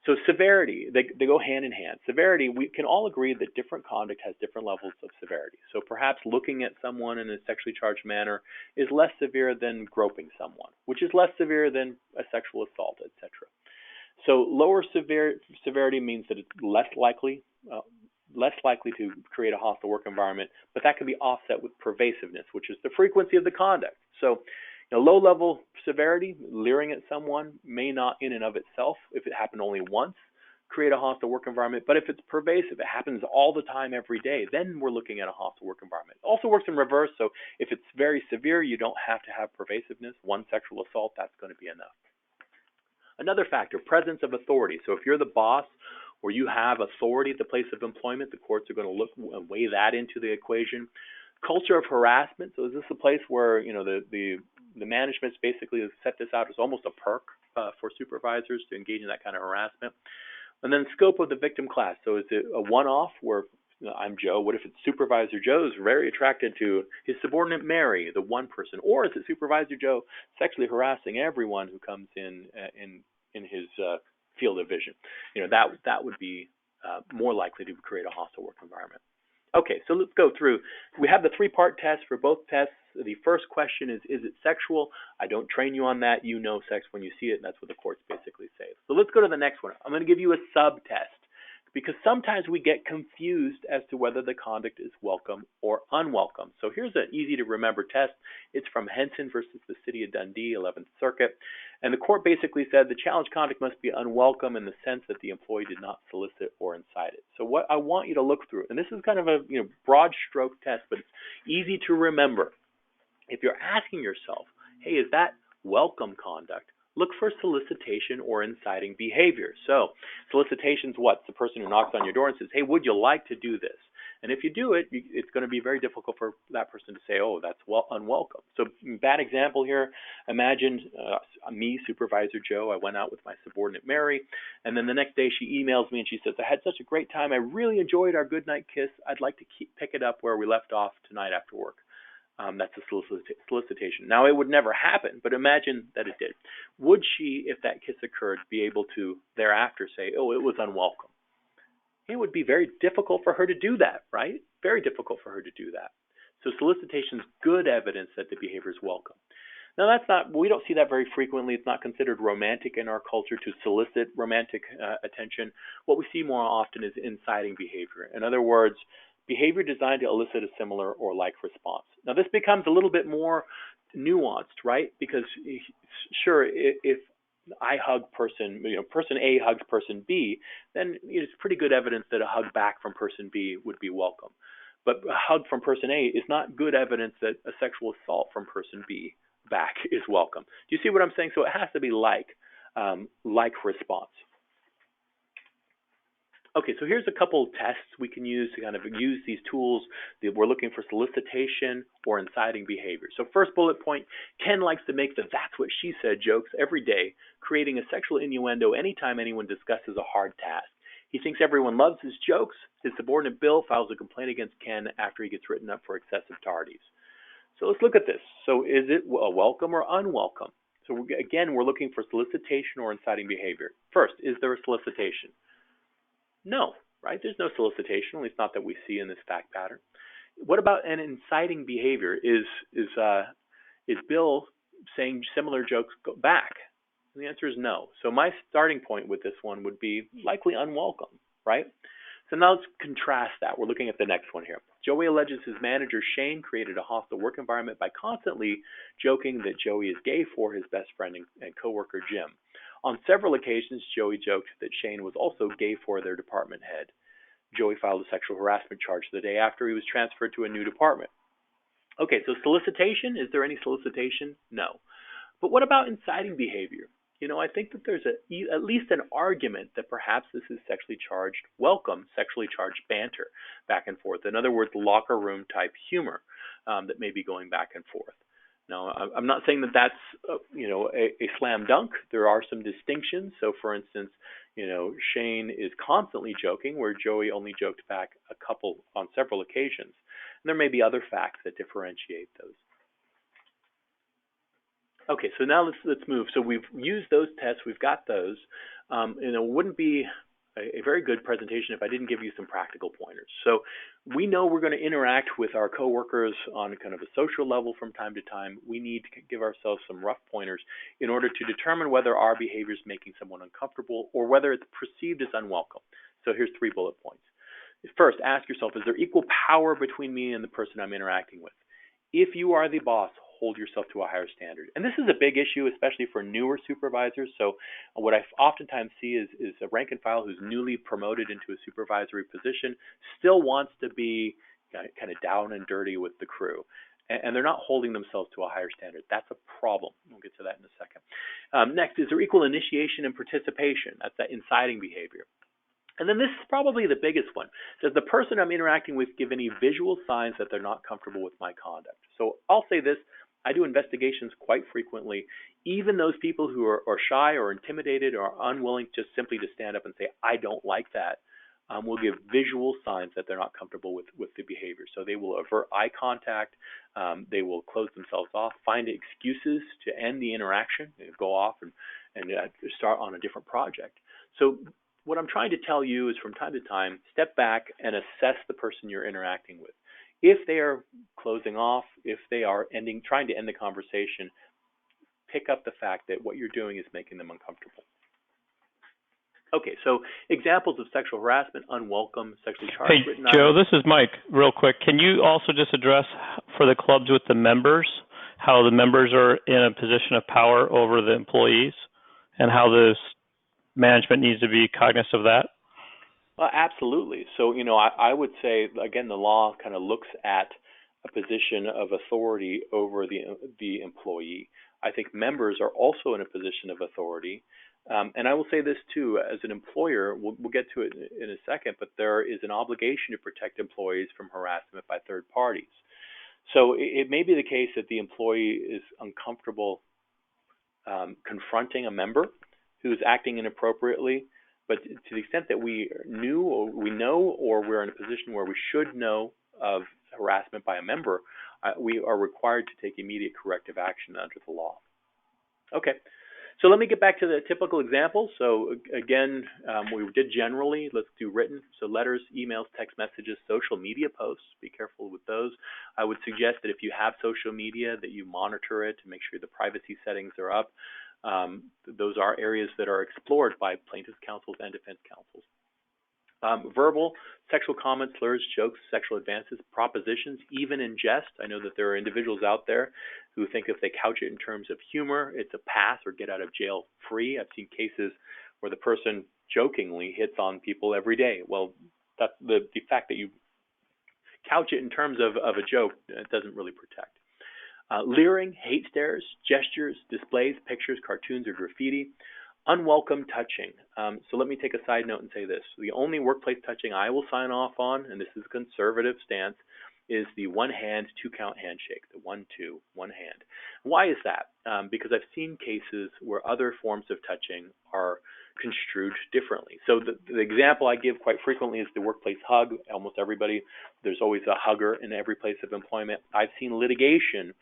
So severity, they go hand in hand. Severity, we can all agree that different conduct has different levels of severity. So perhaps looking at someone in a sexually charged manner is less severe than groping someone, which is less severe than a sexual assault, etc. So lower severity means that it's less likely to create a hostile work environment, but that can be offset with pervasiveness, which is the frequency of the conduct. So low-level severity, leering at someone, may not in and of itself, if it happened only once, create a hostile work environment. But if it's pervasive, it happens all the time, every day, then we're looking at a hostile work environment. It also works in reverse. So if it's very severe, you don't have to have pervasiveness. One sexual assault, that's going to be enough. Another factor, presence of authority. So if you're the boss or you have authority at the place of employment, the courts are going to look and weigh that into the equation. Culture of harassment. So is this a place where the management's basically set this out as almost a perk for supervisors to engage in that kind of harassment? And then scope of the victim class. So is it a one-off where I'm Joe? What if it's Supervisor Joe's very attracted to his subordinate Mary, the one person? Or is it Supervisor Joe sexually harassing everyone who comes in his field of vision? That would be more likely to create a hostile work environment. Okay, so let's go through. We have the 3-part test for both tests. The first question is it sexual? I don't train you on that. You know sex when you see it, and that's what the courts basically say. So let's go to the next one. I'm going to give you a sub-test, because sometimes we get confused as to whether the conduct is welcome or unwelcome. So here's an easy to remember test. It's from Henson versus the City of Dundee, 11th Circuit. And the court basically said the challenge conduct must be unwelcome in the sense that the employee did not solicit or incite it. So what I want you to look through, and this is kind of a broad stroke test, but it's easy to remember. If you're asking yourself, hey, is that welcome conduct? Look for solicitation or inciting behavior. So solicitation is what? The person who knocks on your door and says, hey, would you like to do this? And if you do it, it's going to be very difficult for that person to say, oh, that's unwelcome. So bad example here. Imagine me, Supervisor Joe. I went out with my subordinate Mary, and then the next day she emails me and she says, I had such a great time. I really enjoyed our goodnight kiss. I'd like to pick it up where we left off tonight after work. That's a solicitation. Now, it would never happen, but imagine that it did. Would she, if that kiss occurred, be able to thereafter say, oh, it was unwelcome? It would be very difficult for her to do that, right? Very difficult for her to do that. So solicitation is good evidence that the behavior is welcome. Now, we don't see that very frequently. It's not considered romantic in our culture to solicit romantic attention. What we see more often is inciting behavior. In other words, behavior designed to elicit a similar or like response. Now, this becomes a little bit more nuanced, right? Because sure, if I hug person A hugs person B, then it's pretty good evidence that a hug back from person B would be welcome. But a hug from person A is not good evidence that a sexual assault from person B back is welcome. Do you see what I'm saying? So it has to be like response. Okay, so here's a couple of tests we can use to kind of use these tools. We're looking for solicitation or inciting behavior. So first bullet point, Ken likes to make the that's what she said jokes every day, creating a sexual innuendo anytime anyone discusses a hard task. He thinks everyone loves his jokes. His subordinate Bill files a complaint against Ken after he gets written up for excessive tardies. So let's look at this. So is it a welcome or unwelcome? So again, we're looking for solicitation or inciting behavior. First, is there a solicitation? No, right? There's no solicitation, at least not that we see in this fact pattern. What about an inciting behavior? Is Bill saying similar jokes back? And the answer is no. So my starting point with this one would be likely unwelcome, right? So now let's contrast that. We're looking at the next one here. Joey alleges his manager, Shane, created a hostile work environment by constantly joking that Joey is gay for his best friend and coworker, Jim. On several occasions, Joey joked that Shane was also gay for their department head. Joey filed a sexual harassment charge the day after he was transferred to a new department. Okay, so solicitation, is there any solicitation? No. But what about inciting behavior? I think that there's at least an argument that perhaps this is sexually charged, sexually charged banter back and forth. In other words, locker room type humor that may be going back and forth. Now, I'm not saying that that's a slam dunk. There are some distinctions. So, for instance, Shane is constantly joking, where Joey only joked back on several occasions. And there may be other facts that differentiate those. Okay, so now let's move. So we've used those tests. We've got those. It wouldn't be a very good presentation if I didn't give you some practical pointers. So we know we're going to interact with our coworkers on kind of a social level from time to time. We need to give ourselves some rough pointers in order to determine whether our behavior is making someone uncomfortable or whether it's perceived as unwelcome. So here's 3 bullet points. First, ask yourself, is there equal power between me and the person I'm interacting with? If you are the boss, hold yourself to a higher standard. And this is a big issue, especially for newer supervisors. So what I oftentimes see is a rank and file who's newly promoted into a supervisory position still wants to be kind of down and dirty with the crew. And they're not holding themselves to a higher standard. That's a problem. We'll get to that in a second. Next, is there equal initiation and participation? That's that inciting behavior. And then this is probably the biggest one. Does the person I'm interacting with give any visual signs that they're not comfortable with my conduct? So I'll say this. I do investigations quite frequently. Even those people who are shy or intimidated or unwilling just simply to stand up and say, I don't like that, will give visual signs that they're not comfortable with the behavior. So they will avert eye contact. They will close themselves off, find excuses to end the interaction, go off and start on a different project. So what I'm trying to tell you is from time to time, step back and assess the person you're interacting with. If they are closing off, if they are trying to end the conversation, pick up the fact that what you're doing is making them uncomfortable. Okay, so examples of sexual harassment, unwelcome, sexually charged. Hey, Joe, this is Mike. Real quick, can you also just address for the clubs with the members, how the members are in a position of power over the employees and how the management needs to be cognizant of that? Absolutely. So, I would say, again, the law kind of looks at a position of authority over the employee. I think members are also in a position of authority. And I will say this, too, as an employer, we'll get to it in a second, but there is an obligation to protect employees from harassment by third parties. So it may be the case that the employee is uncomfortable confronting a member who's acting inappropriately. But to the extent that we know or we're in a position where we should know of harassment by a member, we are required to take immediate corrective action under the law. Okay, so let me get back to the typical examples. So again, we did generally, let's do written. So letters, emails, text messages, social media posts, be careful with those. I would suggest that if you have social media, that you monitor it to make sure the privacy settings are up. Those are areas that are explored by plaintiffs' counsels and defense counsels. Verbal, sexual comments, slurs, jokes, sexual advances, propositions, even in jest. I know that there are individuals out there who think if they couch it in terms of humor, it's a pass or get out of jail free. I've seen cases where the person jokingly hits on people every day. Well, that's the fact that you couch it in terms of a joke, it doesn't really protect. Leering, hate stares, gestures, displays, pictures, cartoons, or graffiti. Unwelcome touching. So let me take a side note and say this. The only workplace touching I will sign off on, and this is a conservative stance, is the one hand, two count handshake, the 1, 2, one hand. Why is that? Because I've seen cases where other forms of touching are construed differently. So the example I give quite frequently is the workplace hug. Almost everybody, there's always a hugger in every place of employment. I've seen litigation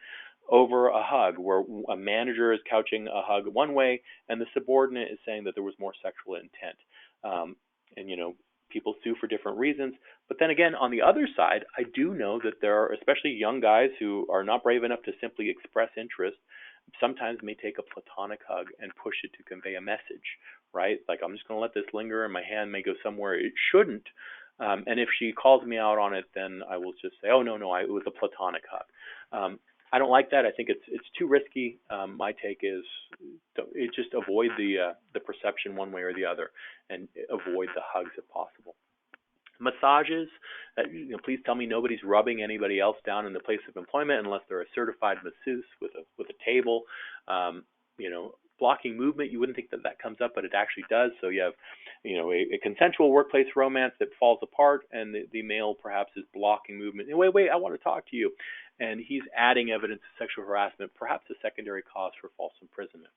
over a hug where a manager is couching a hug one way and the subordinate is saying that there was more sexual intent. And people sue for different reasons. But then again, on the other side, I do know that there are, especially young guys who are not brave enough to simply express interest, sometimes may take a platonic hug and push it to convey a message, right? Like, I'm just going to let this linger and my hand may go somewhere it shouldn't. And if she calls me out on it, then I will just say, oh, no, it was a platonic hug. I don't like that. I think it's too risky. My take is just avoid the perception one way or the other, and avoid the hugs if possible. Massages, please tell me nobody's rubbing anybody else down in the place of employment unless they're a certified masseuse with a table. Blocking movement, you wouldn't think that comes up, but it actually does. So you have, a consensual workplace romance that falls apart, and the male perhaps is blocking movement. Wait, I want to talk to you. And he's adding evidence of sexual harassment, perhaps a secondary cause for false imprisonment.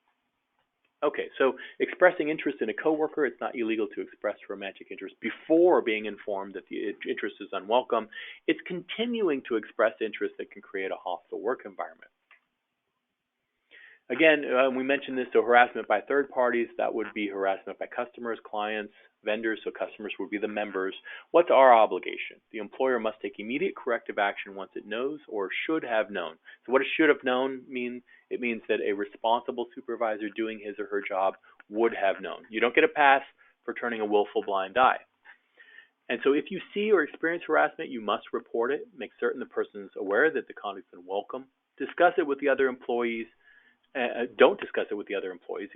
Okay, so expressing interest in a coworker, it's not illegal to express romantic interest before being informed that the interest is unwelcome. It's continuing to express interest that can create a hostile work environment. Again, we mentioned this, so harassment by third parties, that would be harassment by customers, clients, vendors, so customers would be the members. What's our obligation? The employer must take immediate corrective action once it knows or should have known. So what does should have known mean? It means that a responsible supervisor doing his or her job would have known. You don't get a pass for turning a willful blind eye. And so if you see or experience harassment, you must report it. Make certain the person is aware that the conduct is unwelcome. Discuss it with the other employees. Don't discuss it with the other employees,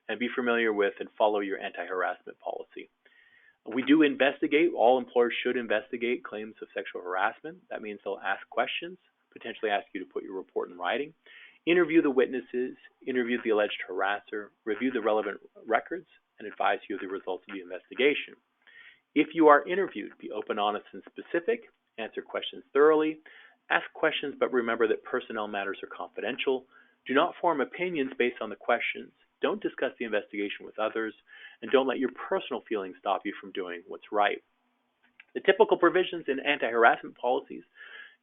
and be familiar with and follow your anti-harassment policy. We do investigate. All employers should investigate claims of sexual harassment. That means they'll ask questions, potentially ask you to put your report in writing, interview the witnesses, interview the alleged harasser, review the relevant records, and advise you of the results of the investigation. If you are interviewed, be open, honest, and specific. Answer questions thoroughly. Ask questions, but remember that personnel matters are confidential. Do not form opinions based on the questions. Don't discuss the investigation with others, and don't let your personal feelings stop you from doing what's right. The typical provisions in anti-harassment policies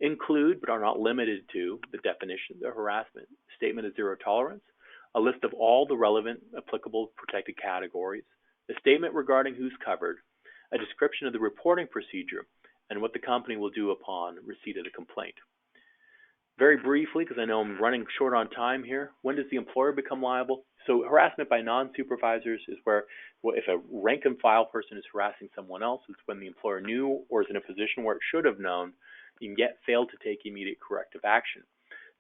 include, but are not limited to, the definition of harassment, statement of zero tolerance, a list of all the relevant applicable protected categories, a statement regarding who's covered, a description of the reporting procedure, and what the company will do upon receipt of the complaint. Very briefly, because I know I'm running short on time here, when does the employer become liable? So harassment by non-supervisors is where, if a rank and file person is harassing someone else, it's when the employer knew or is in a position where it should have known, and yet failed to take immediate corrective action.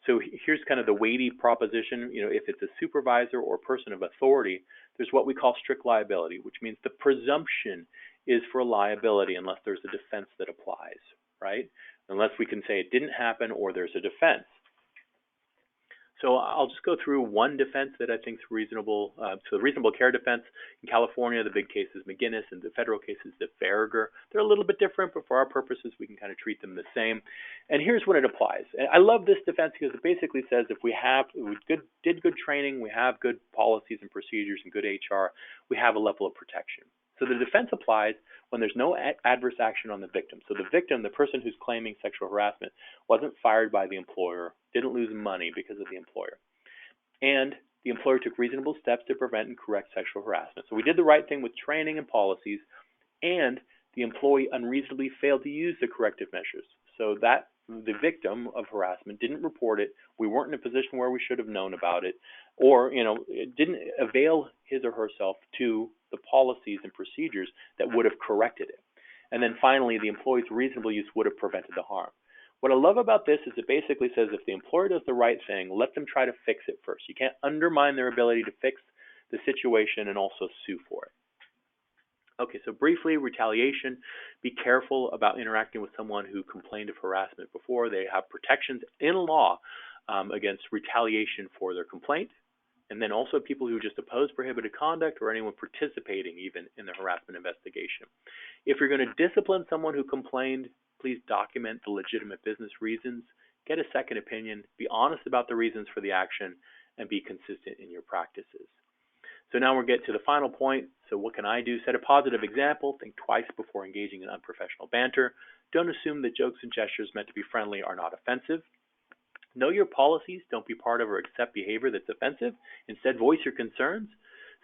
So here's kind of the weighty proposition. If it's a supervisor or person of authority, there's what we call strict liability, which means the presumption is for liability unless there's a defense that applies, right? Unless we can say it didn't happen or there's a defense. So I'll just go through one defense that I think is reasonable. So the reasonable care defense in California, the big case is McGinnis, and the federal case is the Farragher. They're a little bit different, but for our purposes, we can kind of treat them the same. And here's when it applies. And I love this defense because it basically says if we did good training, we have good policies and procedures and good HR, we have a level of protection. So the defense applies when there's no adverse action on the victim. So the victim, the person who's claiming sexual harassment, wasn't fired by the employer, didn't lose money because of the employer. And the employer took reasonable steps to prevent and correct sexual harassment. So we did the right thing with training and policies, and the employee unreasonably failed to use the corrective measures. So that the victim of harassment didn't report it, we weren't in a position where we should have known about it, or it didn't avail his or herself to the policies and procedures that would have corrected it. And then finally, the employee's reasonable use would have prevented the harm. What I love about this is it basically says if the employer does the right thing, let them try to fix it first. You can't undermine their ability to fix the situation and also sue for it. Okay, so briefly, retaliation. Be careful about interacting with someone who complained of harassment before. They have protections in law against retaliation for their complaint. And then also people who just oppose prohibited conduct or anyone participating even in the harassment investigation. If you're going to discipline someone who complained, please document the legitimate business reasons, get a second opinion, be honest about the reasons for the action, and be consistent in your practices. So now we'll get to the final point. So what can I do? Set a positive example. Think twice before engaging in unprofessional banter. Don't assume that jokes and gestures meant to be friendly are not offensive. Know your policies. Don't be part of or accept behavior that's offensive. Instead, voice your concerns.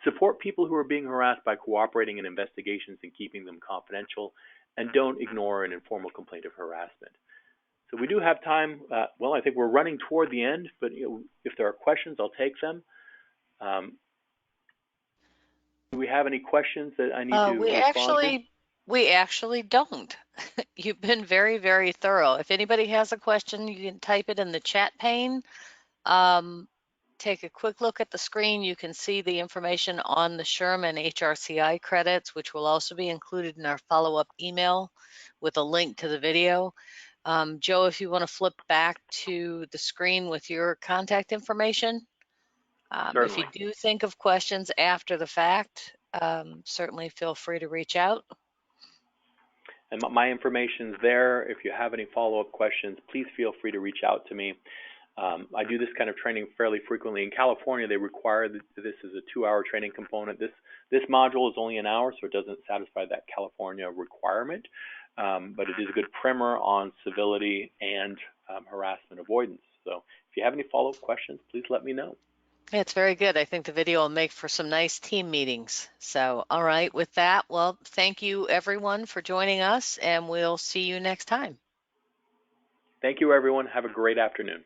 Support people who are being harassed by cooperating in investigations and keeping them confidential. And don't ignore an informal complaint of harassment. So we do have time. Well, I think we're running toward the end, but if there are questions, I'll take them. Do we have any questions that I need to respond to? We actually don't. You've been very, very thorough. If anybody has a question, you can type it in the chat pane. Take a quick look at the screen. You can see the information on the Sherman HRCI credits, which will also be included in our follow-up email with a link to the video. Joe, if you want to flip back to the screen with your contact information. If you do think of questions after the fact, certainly feel free to reach out. And my information's there. If you have any follow-up questions, please feel free to reach out to me. I do this kind of training fairly frequently. In California, they require that this is a 2-hour training component. This module is only an hour, so it doesn't satisfy that California requirement. But it is a good primer on civility and harassment avoidance. So if you have any follow-up questions, please let me know. Yeah, it's very good. I think the video will make for some nice team meetings. So, all right, with that, well, thank you everyone for joining us, and we'll see you next time. Thank you, everyone. Have a great afternoon.